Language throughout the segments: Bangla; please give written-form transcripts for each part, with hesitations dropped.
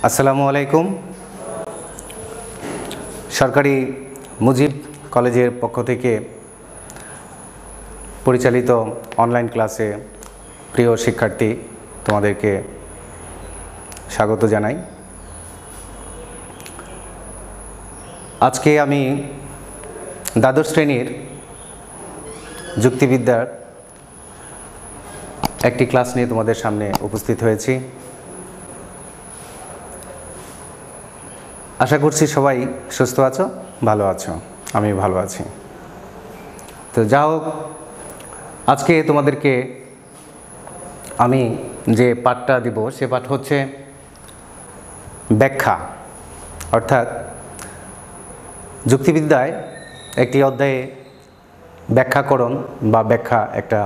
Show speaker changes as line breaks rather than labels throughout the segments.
আসসালামু আলাইকুম। সরকারি মুজিব কলেজের পক্ষ থেকে পরিচালিত অনলাইন ক্লাসে প্রিয় শিক্ষার্থী, তোমাদেরকে স্বাগত জানাই। আজকে আমি দ্বাদশ শ্রেণীর যুক্তিবিদ্যার একটি ক্লাস নিয়ে তোমাদের সামনে উপস্থিত হয়েছি। আশা করছি সবাই সুস্থ আছো, ভালো আছো। আমি ভালো আছি। তো যা হোক, আজকে তোমাদেরকে আমি যে পাঠটা দিব সে পাঠ হচ্ছে ব্যাখ্যা, অর্থাৎ যুক্তিবিদ্যায় একটি অধ্যায়ে ব্যাখ্যাকরণ বা ব্যাখ্যা একটা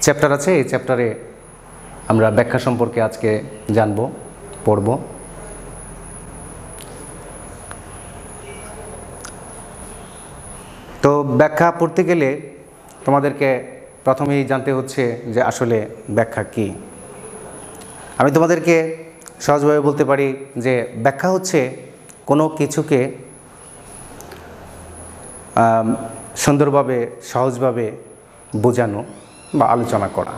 চ্যাপ্টার আছে। এই চ্যাপ্টারে আমরা ব্যাখ্যা সম্পর্কে আজকে জানব, পড়ব। তো ব্যাখ্যা পড়তে গেলে তোমাদেরকে প্রথমেই জানতে হচ্ছে যে আসলে ব্যাখ্যা কী। আমি তোমাদেরকে সহজভাবে বলতে পারি যে ব্যাখ্যা হচ্ছে কোনো কিছুকে সুন্দরভাবে, সহজভাবে বোঝানো বা আলোচনা করা।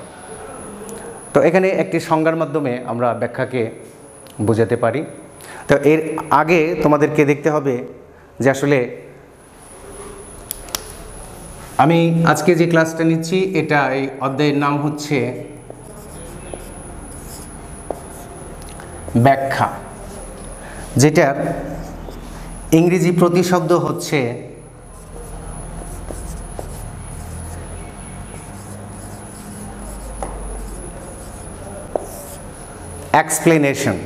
তো এখানে একটি সংজ্ঞার মাধ্যমে আমরা ব্যাখ্যাকে বোঝাতে পারি। তো এর আগে তোমাদেরকে দেখতে হবে যে আসলে আমি আজকে যে ক্লাসটা নিচ্ছি এটা এই অধ্যায়ের নাম হচ্ছে ব্যাখ্যা, যেটার ইংরেজি প্রতিশব্দ হচ্ছে এক্সপ্লেনেশন।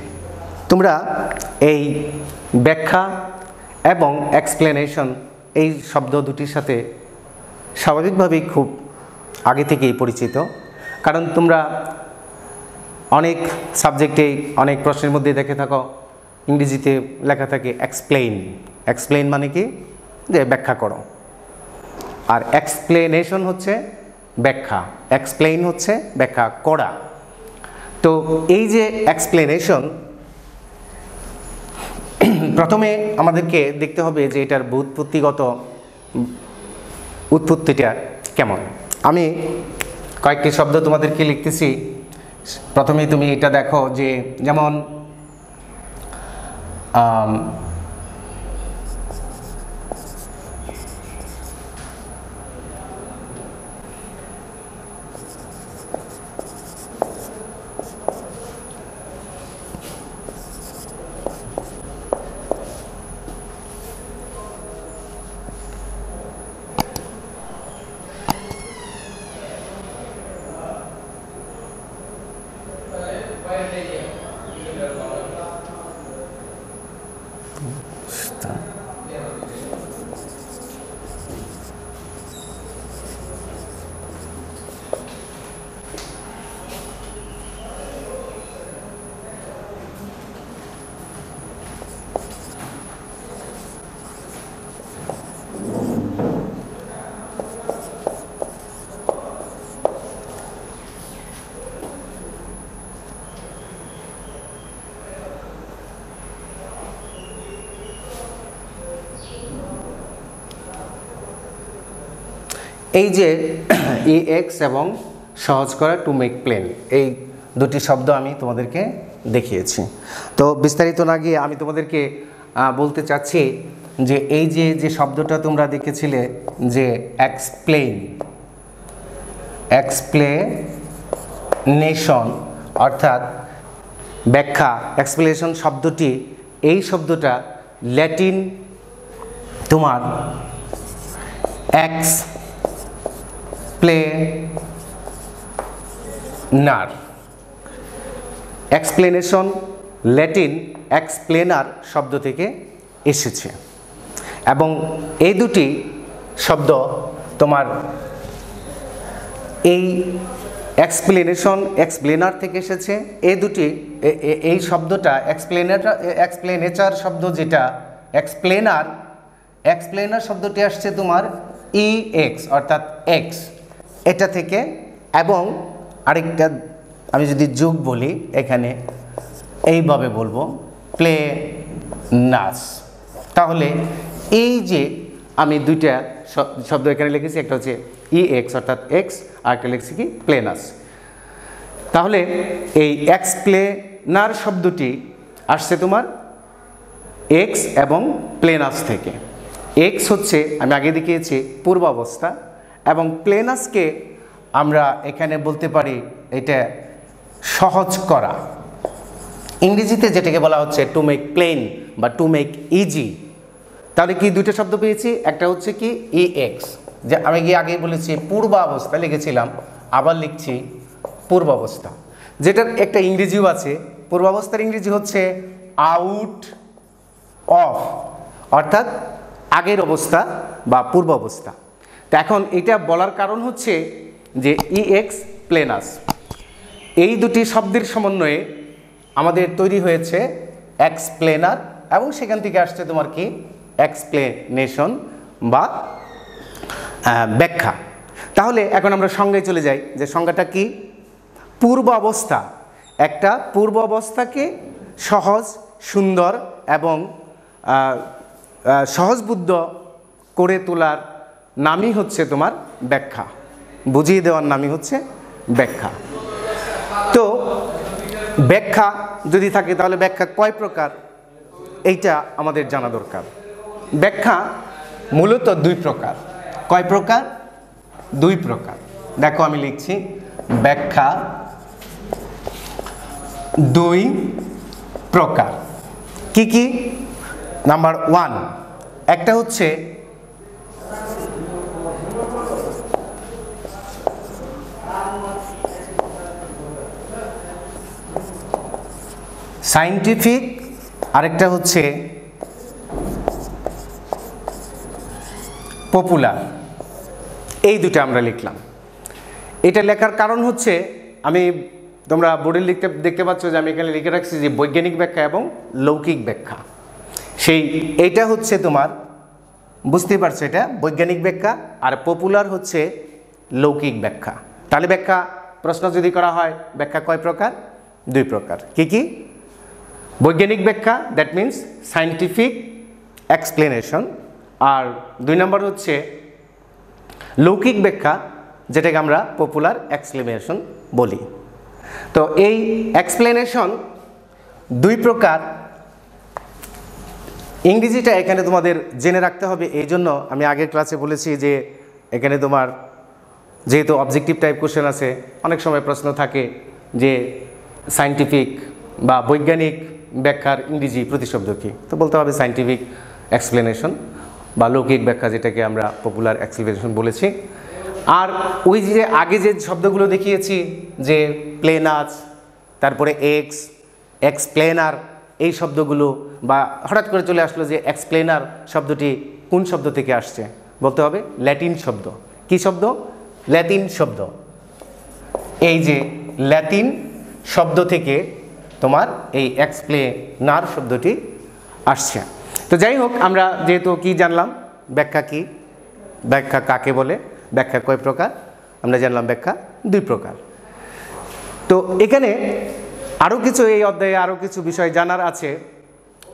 তোমরা এই ব্যাখ্যা এবং এক্সপ্লেনেশন এই শব্দ দুটির সাথে স্বাভাবিকভাবেই খুব আগে থেকেই পরিচিত, কারণ তোমরা অনেক সাবজেক্টেই অনেক প্রশ্নের মধ্যে দেখে থাকো ইংরেজিতে লেখা থাকে এক্সপ্লেইন। এক্সপ্লেইন মানে কি? যে ব্যাখ্যা করো। আর এক্সপ্লেনেশন হচ্ছে ব্যাখ্যা, এক্সপ্লেইন হচ্ছে ব্যাখ্যা করা। তো এই যে এক্সপ্লেনেশন, প্রথমে আমাদেরকে দেখতে হবে যে এটার উৎপত্তিটা কেমন। আমি কয়েকটি শব্দ তোমাদেরকে লিখতেছি। প্রথমেই তুমি এটা দেখো যে যেমন এই যে EX এবং সহজ করা টু মেক প্লেন, এই দুটি শব্দ আমি তোমাদেরকে দেখিয়েছি। তো বিস্তারিত না গিয়ে আমি তোমাদেরকে বলতে চাচ্ছি যে এই যে শব্দটা তোমরা দেখেছিলে যে এক্সপ্লেইন, এক্সপ্লেনেশন অর্থাৎ ব্যাখ্যা, এক্সপ্লেনেশন শব্দটি, এই শব্দটা ল্যাটিন তোমার এক্সপ্লেনার, এক্সপ্লেনেশন ল্যাটিন এক্সপ্লেনার শব্দ থেকে এসেছে। এবং এই দুটি শব্দ তোমার এই এক্সপ্লেনেশন এক্সপ্লেনার থেকে এসেছে। এই শব্দটা এক্সপ্লেনেচার শব্দ, যেটা এক্সপ্লেনার শব্দটি আসছে তোমার EX অর্থাৎ এক্স, এটা থেকে। এবং আরেকটা আমি যদি যোগ বলি এখানে এইভাবে বলবো এক্সপ্লেনাস। তাহলে এই যে আমি দুইটা শব্দ এখানে লিখেছি, একটা হচ্ছে EX অর্থাৎ এক্স, আর একটা লিখেছি কি প্লেনাস। তাহলে এই এক্সপ্লেনার শব্দটি আসছে তোমার এক্স এবং প্লেনাস থেকে। এক্স হচ্ছে আমি আগে দেখিয়েছি পূর্বাবস্থা, এবং প্লেনাসকে আমরা এখানে বলতে পারি এটা সহজ করা। ইংরেজিতে যেটাকে বলা হচ্ছে টু মেক প্লেন বা টু মেক ইজি। তাহলে কি দুটো শব্দ পেয়েছি, একটা হচ্ছে কি EX, যে আমি গিয়ে আগেই বলেছি পূর্বাবস্থা লিখেছিলাম, আবার লিখছি পূর্বাবস্থা, যেটার একটা ইংরেজিও আছে। পূর্বাবস্থার ইংরেজি হচ্ছে আউট অফ, অর্থাৎ আগের অবস্থা বা পূর্বাবস্থা। তো এখন এটা বলার কারণ হচ্ছে যে EX প্লেনাস, এই দুটি শব্দের সমন্বয়ে আমাদের তৈরি হয়েছে এক্সপ্লেনার, এবং সেখান থেকে আসছে তোমার কি এক্সপ্লেনেশন বা ব্যাখ্যা। তাহলে এখন আমরা সংজ্ঞায় চলে যাই, যে সংজ্ঞাটা কি? পূর্বাবস্থা, একটা পূর্বাবস্থাকে সহজ, সুন্দর এবং সহজবুদ্ধ করে তোলার নামই হচ্ছে তোমার ব্যাখ্যা, বুঝিয়ে দেওয়ার নামই হচ্ছে ব্যাখ্যা। তো ব্যাখ্যা যদি থাকে তাহলে ব্যাখ্যা কয় প্রকার এইটা আমাদের জানা দরকার। ব্যাখ্যা মূলত দুই প্রকার। কয় প্রকার? দুই প্রকার। দেখো আমি লিখছি ব্যাখ্যা দুই প্রকার। কি কি? নাম্বার 1, একটা হচ্ছে সায়েন্টিফিক, আরেকটা হচ্ছে পপুলার। এই দুটো আমরা লিখলাম। এটা লেখার কারণ হচ্ছে আমি, তোমরা বোর্ডে দেখতে পাচ্ছ যে আমি এখানে লিখে রাখছি যে বৈজ্ঞানিক ব্যাখ্যা এবং লৌকিক ব্যাখ্যা। এইটা হচ্ছে তোমার, বুঝতে পারছো, এটা বৈজ্ঞানিক ব্যাখ্যা, আর পপুলার হচ্ছে লৌকিক ব্যাখ্যা। তাহলে ব্যাখ্যা প্রশ্ন যদি করা হয়, ব্যাখ্যা কয় প্রকার? দুই প্রকার। কি কি? বৈজ্ঞানিক ব্যাখ্যা, দ্যাট মিন্স সায়েন্টিফিক এক্সপ্লেনেশন, আর 2 নম্বর হচ্ছে লৌকিক ব্যাখ্যা, যেটাকে আমরা পপুলার এক্সপ্লেনেশন বলি। তো এই এক্সপ্লেনেশন দুই প্রকার। ইংরেজিটা এখানে তোমাদের জেনে রাখতে হবে। এই জন্য আমি আগের ক্লাসে বলেছি যে এখানে তোমার যেহেতু অবজেক্টিভ টাইপ কোশ্চেন আছে, অনেক সময় প্রশ্ন থাকে যে সায়েন্টিফিক বা বৈজ্ঞানিক ব্যাখ্যার ইংরেজি প্রতিশব্দ কী, তো বলতে হবে সায়েন্টিফিক এক্সপ্লেনেশন বা লৌকিক ব্যাখ্যা, যেটাকে আমরা পপুলার এক্সপ্লেনেশন বলেছি। আর ওই যে আগে যে শব্দগুলো দেখিয়েছি যে প্লেনাস, তারপরে এক্স, এক্সপ্লেনার, এই শব্দগুলো, বা হঠাৎ করে চলে আসলো যে এক্সপ্লেনার শব্দটি কোন শব্দ থেকে আসছে, বলতে হবে ল্যাটিন শব্দ। কি শব্দ? ল্যাটিন শব্দ। এই যে ল্যাটিন শব্দ থেকে তোমার এই এক্সপ্লেনার শব্দটি আসছে। তো যাই হোক, আমরা যেহেতু কি জানলাম, ব্যাখ্যা কি, ব্যাখ্যা কাকে বলে, ব্যাখ্যা কয় প্রকার, আমরা জানলাম ব্যাখ্যা দুই প্রকার। তো এখানে আরও কিছু, এই অধ্যায়ে আরও কিছু বিষয় জানার আছে।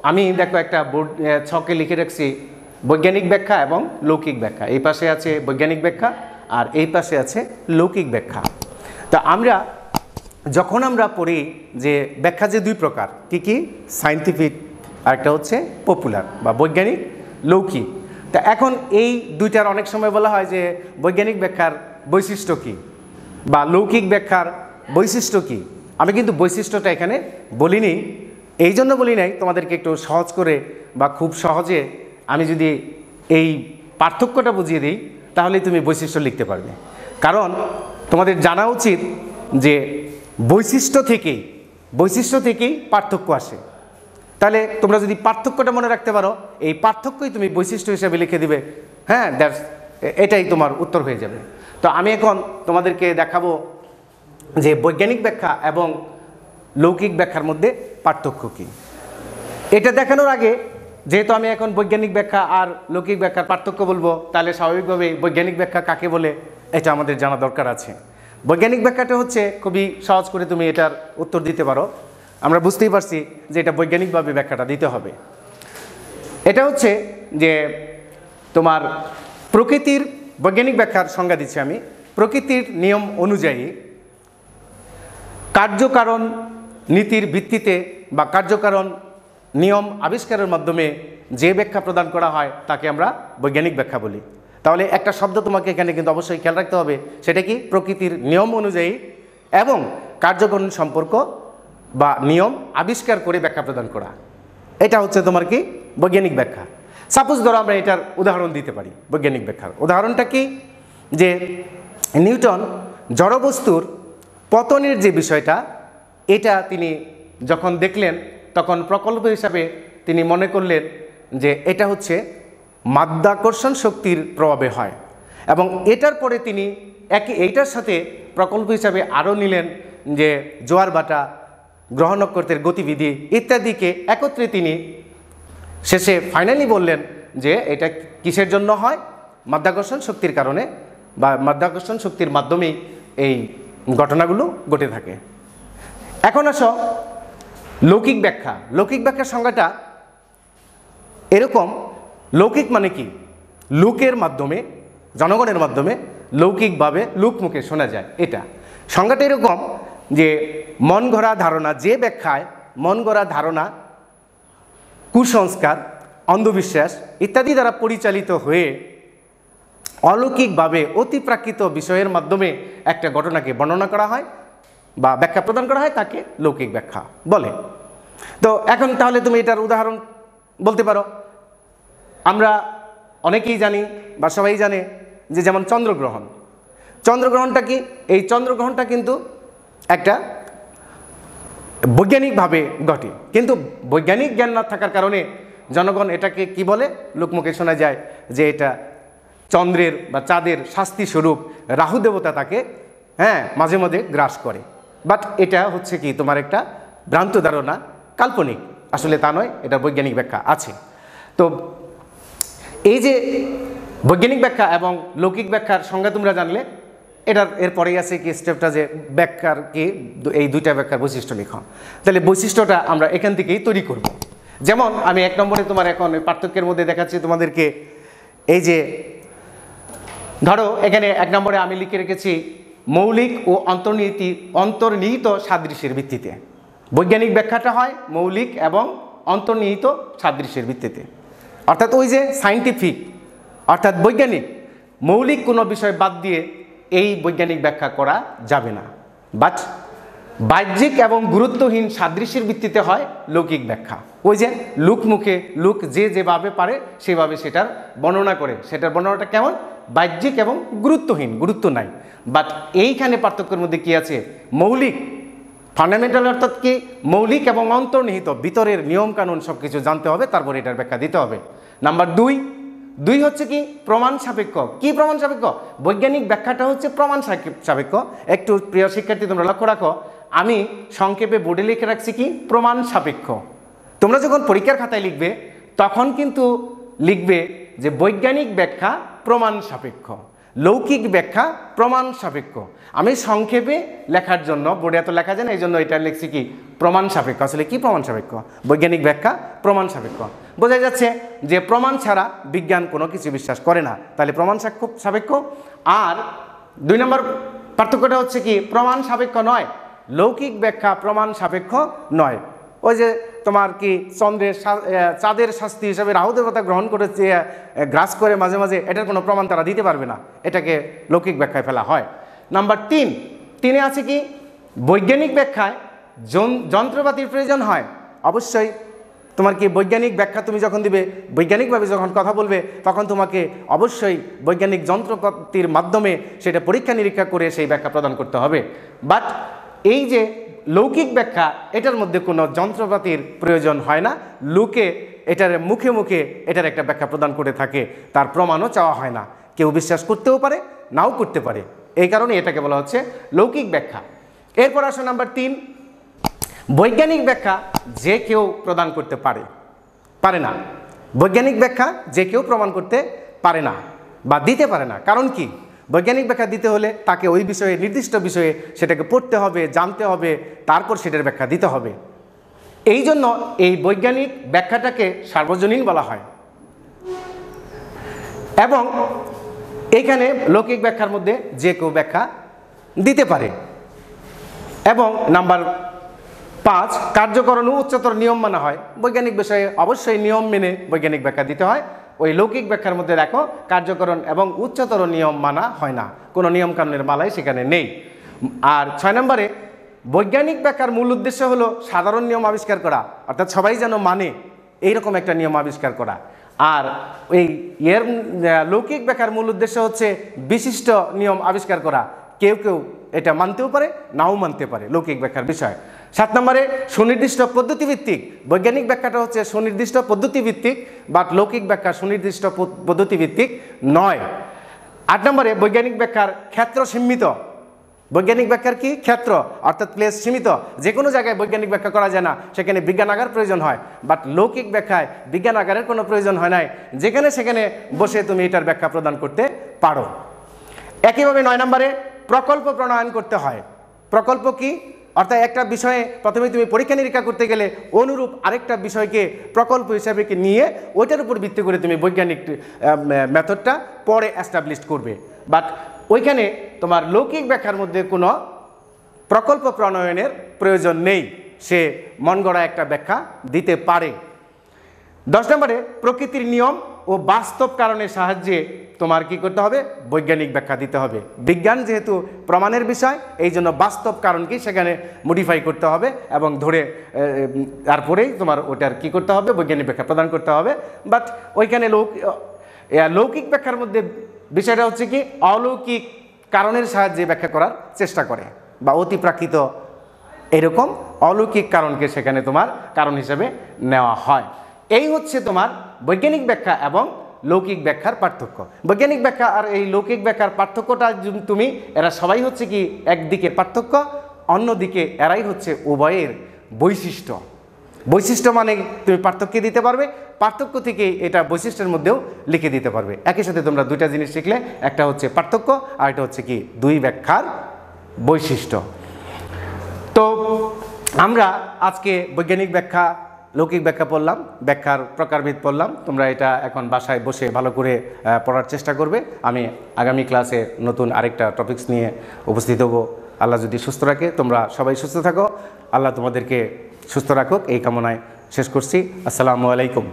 আমি দেখো একটা বোর্ড ছকে লিখে রাখছি বৈজ্ঞানিক ব্যাখ্যা এবং লৌকিক ব্যাখ্যা। এই পাশে আছে বৈজ্ঞানিক ব্যাখ্যা আর এই পাশে আছে লৌকিক ব্যাখ্যা। তা যখন আমরা পড়ি যে ব্যাখ্যা যে দুই প্রকার, কি কি? সায়েন্টিফিক, আরেকটা হচ্ছে পপুলার বা বৈজ্ঞানিক, লৌকিক। তা এখন এই দুইটার অনেক সময় বলা হয় যে বৈজ্ঞানিক ব্যাখ্যার বৈশিষ্ট্য কী বা লৌকিক ব্যাখ্যার বৈশিষ্ট্য কী। আমি কিন্তু বৈশিষ্ট্যটা এখানে বলিনি, এই জন্য বলি নাই, তোমাদেরকে একটু সহজ করে বা খুব সহজে আমি যদি এই পার্থক্যটা বুঝিয়ে দিই, তাহলে তুমি বৈশিষ্ট্য লিখতে পারবে। কারণ তোমাদের জানা উচিত যে বৈশিষ্ট্য থেকেই পার্থক্য আসে। তাহলে তোমরা যদি পার্থক্যটা মনে রাখতে পারো, এই পার্থক্যই তুমি বৈশিষ্ট্য হিসেবে লিখে দিবে। হ্যাঁ, এটাই তোমার উত্তর হয়ে যাবে। তো আমি এখন তোমাদেরকে দেখাবো যে বৈজ্ঞানিক ব্যাখ্যা এবং লৌকিক ব্যাখ্যার মধ্যে পার্থক্য কী। এটা দেখানোর আগে, যেহেতু আমি এখন বৈজ্ঞানিক ব্যাখ্যা আর লৌকিক ব্যাখ্যার পার্থক্য বলবো, তাহলে স্বাভাবিকভাবেই বৈজ্ঞানিক ব্যাখ্যা কাকে বলে এটা আমাদের জানা দরকার আছে। বৈজ্ঞানিক ব্যাখ্যাটা হচ্ছে খুবই সহজ করে তুমি এটার উত্তর দিতে পারো আমরা বুঝতেই পারছি যে এটা বৈজ্ঞানিকভাবে ব্যাখ্যাটা দিতে হবে। এটা হচ্ছে যে তোমার প্রকৃতির বৈজ্ঞানিক ব্যাখ্যার সংজ্ঞা দিচ্ছি আমি। প্রকৃতির নিয়ম অনুযায়ী কার্যকারণ নীতির ভিত্তিতে বা কার্যকারণ নিয়ম আবিষ্কারের মাধ্যমে যে ব্যাখ্যা প্রদান করা হয় তাকে আমরা বৈজ্ঞানিক ব্যাখ্যা বলি। তাহলে একটা শব্দ তোমাকে এখানে কিন্তু অবশ্যই খেয়াল রাখতে হবে, সেটা কি? প্রকৃতির নিয়ম অনুযায়ী এবং কার্যকারণ সম্পর্ক বা নিয়ম আবিষ্কার করে ব্যাখ্যা প্রদান করা, এটা হচ্ছে তোমার কি? বৈজ্ঞানিক ব্যাখ্যা। সাপোজ ধরো আমরা এটার উদাহরণ দিতে পারি। বৈজ্ঞানিক ব্যাখ্যার উদাহরণটা কি? যে নিউটন জড়বস্তুর পতনের যে বিষয়টা, এটা তিনি যখন দেখলেন তখন প্রকল্প হিসাবে তিনি মনে করলেন যে এটা হচ্ছে মাধ্যাকর্ষণ শক্তির প্রভাবে হয়, এবং এটার পরে তিনি এইটার সাথে প্রকল্প হিসাবে আরও নিলেন যে জোয়ার ভাটা, গ্রহ নক্ষত্রের গতিবিধি ইত্যাদিকে একত্রে তিনি শেষে ফাইনালি বললেন যে এটা কিসের জন্য হয়? মাধ্যাকর্ষণ শক্তির কারণে বা মাধ্যাকর্ষণ শক্তির মাধ্যমেই এই ঘটনাগুলো ঘটে থাকে। এখন আসো লৌকিক ব্যাখ্যা। লৌকিক ব্যাখ্যার সংজ্ঞাটা এরকম। লৌকিক মানে কি? লোকের মাধ্যমে, জনগণের মাধ্যমে লৌকিকভাবে লোকমুখে শোনা যায়। এটা সংজ্ঞাটা এরকম যে মন গড়া ধারণা, যে ব্যাখ্যায় মন গড়া ধারণা, কুসংস্কার, অন্ধবিশ্বাস ইত্যাদি দ্বারা পরিচালিত হয়ে অলৌকিকভাবে অতিপ্রাকৃত বিষয়ের মাধ্যমে একটা ঘটনাকে বর্ণনা করা হয় বা ব্যাখ্যা প্রদান করা হয়, তাকে লৌকিক ব্যাখ্যা বলে। তো এখন তাহলে তুমি এটার উদাহরণ বলতে পারো। আমরা অনেকেই জানি বা সবাই জানে যে যেমন চন্দ্রগ্রহণ। চন্দ্রগ্রহণটা কি? এই চন্দ্রগ্রহণটা কিন্তু একটা বৈজ্ঞানিকভাবে ঘটে, কিন্তু বৈজ্ঞানিক জ্ঞান না থাকার কারণে জনগণ এটাকে কি বলে? লোকমুখে শোনা যায় যে এটা চন্দ্রের বা চাঁদের শাস্তি স্বরূপ রাহু দেবতা তাকে মাঝে মাঝে গ্রাস করে। বাট এটা হচ্ছে কি তোমার একটা ভ্রান্ত ধারণা, কাল্পনিক। আসলে তা নয়, এটা বৈজ্ঞানিক ব্যাখ্যা আছে। তো এই যে বৈজ্ঞানিক ব্যাখ্যা এবং লৌকিক ব্যাখ্যার সংজ্ঞা তোমরা জানলে, এরপরেই আছে কি স্টেপটা যে ব্যাখ্যার কি এই দুইটা ব্যাখ্যার বৈশিষ্ট্য লিখো। তাহলে বৈশিষ্ট্যটা আমরা এখান থেকেই তৈরি করব। যেমন আমি 1 নম্বরে তোমার এখন পার্থক্যের মধ্যে দেখাচ্ছি তোমাদেরকে। এই যে ধরো এখানে 1 নম্বরে আমি লিখে রেখেছি মৌলিক ও অন্তর্নিহিত সাদৃশ্যের ভিত্তিতে। বৈজ্ঞানিক ব্যাখ্যাটা হয় মৌলিক এবং অন্তর্নিহিত সাদৃশ্যের ভিত্তিতে, অর্থাৎ ওই যে সায়েন্টিফিক অর্থাৎ বৈজ্ঞানিক মৌলিক কোনো বিষয় বাদ দিয়ে এই বৈজ্ঞানিক ব্যাখ্যা করা যাবে না। বাট বাহ্যিক এবং গুরুত্বহীন সাদৃশ্যের ভিত্তিতে হয় লৌকিক ব্যাখ্যা। ওই যে লোকমুখে লোক যেভাবে পারে সেভাবে সেটার বর্ণনা করে। সেটার বর্ণনাটা কেমন? বাহ্যিক এবং গুরুত্বহীন, গুরুত্ব নাই। বাট এইখানে পার্থক্যের মধ্যে কি আছে? মৌলিক, ফান্ডামেন্টাল অর্থাৎ কি? মৌলিক এবং অন্তর্নিহিত ভিতরের নিয়মকানুন সব কিছু জানতে হবে, তারপর এটার ব্যাখ্যা দিতে হবে। নাম্বার 2 হচ্ছে কি? প্রমাণ সাপেক্ষ। কি প্রমাণ সাপেক্ষ? বৈজ্ঞানিক ব্যাখ্যাটা হচ্ছে প্রমাণ সাপেক্ষ। একটু প্রিয় শিক্ষার্থী তোমরা লক্ষ্য রাখো, আমি সংক্ষেপে বোর্ডে লিখে রাখছি কি? প্রমাণ সাপেক্ষ। তোমরা যখন পরীক্ষার খাতায় লিখবে তখন কিন্তু লিখবে যে বৈজ্ঞানিক ব্যাখ্যা প্রমাণ সাপেক্ষ, লৌকিক ব্যাখ্যা প্রমাণ সাপেক্ষ। আমি সংক্ষেপে লেখার জন্য, বোর্ডে এত লেখা যায় না, এই জন্য এটা লিখছি কি? প্রমাণ সাপেক্ষ। আসলে কি প্রমাণ সাপেক্ষ? বৈজ্ঞানিক ব্যাখ্যা প্রমাণ সাপেক্ষ। বোঝা যাচ্ছে যে প্রমাণ ছাড়া বিজ্ঞান কোনো কিছু বিশ্বাস করে না, তাহলে প্রমাণ সাপেক্ষ। আর 2 নম্বর পার্থক্যটা হচ্ছে কি? প্রমাণ সাপেক্ষ নয়, লৌকিক ব্যাখ্যা প্রমাণ সাপেক্ষ নয়। ওই যে তোমার কি চাঁদের শাস্তি হিসাবে রাহু দেবতা গ্রহণ করেছে, গ্রাস করে মাঝে মাঝে, এটার কোনো প্রমাণ তারা দিতে পারবে না, এটাকে লৌকিক ব্যাখ্যায় ফেলা হয়। নাম্বার 3 আছে কি? বৈজ্ঞানিক ব্যাখ্যায় যন্ত্রপাতির প্রয়োজন হয়। অবশ্যই তোমার কি বৈজ্ঞানিক ব্যাখ্যা তুমি যখন দিবে, বৈজ্ঞানিকভাবে যখন কথা বলবে, তখন তোমাকে অবশ্যই বৈজ্ঞানিক যন্ত্রপাতির মাধ্যমে সেটা পরীক্ষা নিরীক্ষা করে সেই ব্যাখ্যা প্রদান করতে হবে। বাট এই যে লৌকিক ব্যাখ্যা, এটার মধ্যে কোনো যন্ত্রপাতির প্রয়োজন হয় না, লোকে এটার মুখে মুখে এটার একটা ব্যাখ্যা প্রদান করে থাকে, তার প্রমাণও চাওয়া হয় না। কেউ বিশ্বাস করতেও পারে, নাও করতে পারে, এই কারণে এটাকে বলা হচ্ছে লৌকিক ব্যাখ্যা। এরপর আসো নাম্বার 3, বৈজ্ঞানিক ব্যাখ্যা যে কেউ প্রদান করতে পারে না। বৈজ্ঞানিক ব্যাখ্যা যে কেউ প্রমাণ করতে পারে না বা দিতে পারে না। কারণ কি? বৈজ্ঞানিক ব্যাখ্যা দিতে হলে তাকে ওই বিষয়ে, নির্দিষ্ট বিষয়ে সেটাকে পড়তে হবে, জানতে হবে, তারপর সেটার ব্যাখ্যা দিতে হবে। এই জন্য এই বৈজ্ঞানিক ব্যাখ্যাটাকে সার্বজনীন বলা হয়। এবং এইখানে লৌকিক ব্যাখ্যার মধ্যে যে কেউ ব্যাখ্যা দিতে পারে। এবং নাম্বার 5, কার্যকরণ ও উচ্চতর নিয়ম মানা হয়। বৈজ্ঞানিক বিষয়ে অবশ্যই নিয়ম মেনে বৈজ্ঞানিক ব্যাখ্যা দিতে হয়। ওই লৌকিক ব্যাখ্যার মধ্যে দেখো কার্যকরণ এবং উচ্চতর নিয়ম মানা হয় না, কোনো নিয়মকানুনের মালাই সেখানে নেই। আর 6 নম্বরে বৈজ্ঞানিক ব্যাখ্যার মূল উদ্দেশ্য হলো সাধারণ নিয়ম আবিষ্কার করা, অর্থাৎ সবাই যেন মানে এইরকম একটা নিয়ম আবিষ্কার করা। আর এই লৌকিক ব্যাখ্যার মূল উদ্দেশ্য হচ্ছে বিশিষ্ট নিয়ম আবিষ্কার করা। কেউ কেউ এটা মানতেও পারে, নাও মানতে পারে, লৌকিক ব্যাখ্যার বিষয়। 7 নম্বরে সুনির্দিষ্ট পদ্ধতিভিত্তিক। বৈজ্ঞানিক ব্যাখ্যাটা হচ্ছে সুনির্দিষ্ট পদ্ধতিভিত্তিক, বাট লৌকিক ব্যাখ্যা সুনির্দিষ্ট পদ্ধতিভিত্তিক নয়। 8 নম্বরে বৈজ্ঞানিক ব্যাখ্যার ক্ষেত্র সীমিত। বৈজ্ঞানিক ব্যাখ্যার কি ক্ষেত্র, অর্থাৎ প্লেস সীমিত। যে কোনো জায়গায় বৈজ্ঞানিক ব্যাখ্যা করা যায় না, সেখানে বিজ্ঞানাগার প্রয়োজন হয়। বাট লৌকিক ব্যাখ্যায় বিজ্ঞানাগারের কোনো প্রয়োজন হয় নাই, যেখানে সেখানে বসে তুমি এটার ব্যাখ্যা প্রদান করতে পারো। একইভাবে 9 নম্বরে প্রকল্প প্রণয়ন করতে হয়। প্রকল্প কি, অর্থাৎ একটা বিষয়ে প্রথমে তুমি পরীক্ষা নিরীক্ষা করতে গেলে অনুরূপ আরেকটা বিষয়কে প্রকল্প হিসাবে নিয়ে ওইটার উপর ভিত্তি করে তুমি বৈজ্ঞানিক মেথডটা পরে এস্টাবলিশ করবে। বাট ওইখানে তোমার লৌকিক ব্যাখ্যার মধ্যে কোনো প্রকল্প প্রণয়নের প্রয়োজন নেই, সে মন গড়া একটা ব্যাখ্যা দিতে পারে। 10 নম্বরে প্রকৃতির নিয়ম ও বাস্তব কারণের সাহায্যে তোমার কি করতে হবে, বৈজ্ঞানিক ব্যাখ্যা দিতে হবে। বিজ্ঞান যেহেতু প্রমাণের বিষয়, এই জন্য বাস্তব কারণকে সেখানে মডিফাই করতে হবে এবং ধরে তারপরেই তোমার ওটার কি করতে হবে, বৈজ্ঞানিক ব্যাখ্যা প্রদান করতে হবে। বাট ওইখানে লৌকিক ব্যাখ্যার মধ্যে বিষয়টা হচ্ছে কি অলৌকিক কারণের সাহায্যে ব্যাখ্যা করার চেষ্টা করে, বা অতিপ্রাকৃত এরকম অলৌকিক কারণকে সেখানে তোমার কারণ হিসেবে নেওয়া হয়। এই হচ্ছে তোমার বৈজ্ঞানিক ব্যাখ্যা এবং লৌকিক ব্যাখ্যার পার্থক্য। বৈজ্ঞানিক ব্যাখ্যা আর এই লৌকিক ব্যাখ্যার পার্থক্যটা তুমি এরা সবাই হচ্ছে কি একদিকে পার্থক্য, অন্যদিকে এরাই হচ্ছে উভয়ের বৈশিষ্ট্য। বৈশিষ্ট্য মানে তুমি পার্থক্য দিতে পারবে, পার্থক্য থেকে এটা বৈশিষ্ট্যের মধ্যেও লিখে দিতে পারবে। একই সাথে তোমরা দুইটা জিনিস শিখলে, একটা হচ্ছে পার্থক্য আর এটা হচ্ছে কি দুই ব্যাখ্যার বৈশিষ্ট্য। তো আমরা আজকে বৈজ্ঞানিক ব্যাখ্যা, লৌকিক ব্যাখ্যা পড়লাম, ব্যাখ্যার প্রকারভেদ পড়লাম। তোমরা এটা এখন বাসায় বসে ভালো করে পড়ার চেষ্টা করবে। আমি আগামী ক্লাসে নতুন আরেকটা টপিকস নিয়ে উপস্থিত হব, আল্লাহ যদি সুস্থ রাখে। তোমরা সবাই সুস্থ থাকো, আল্লাহ তোমাদেরকে সুস্থ রাখুক এই কামনায় শেষ করছি। আসসালামু আলাইকুম।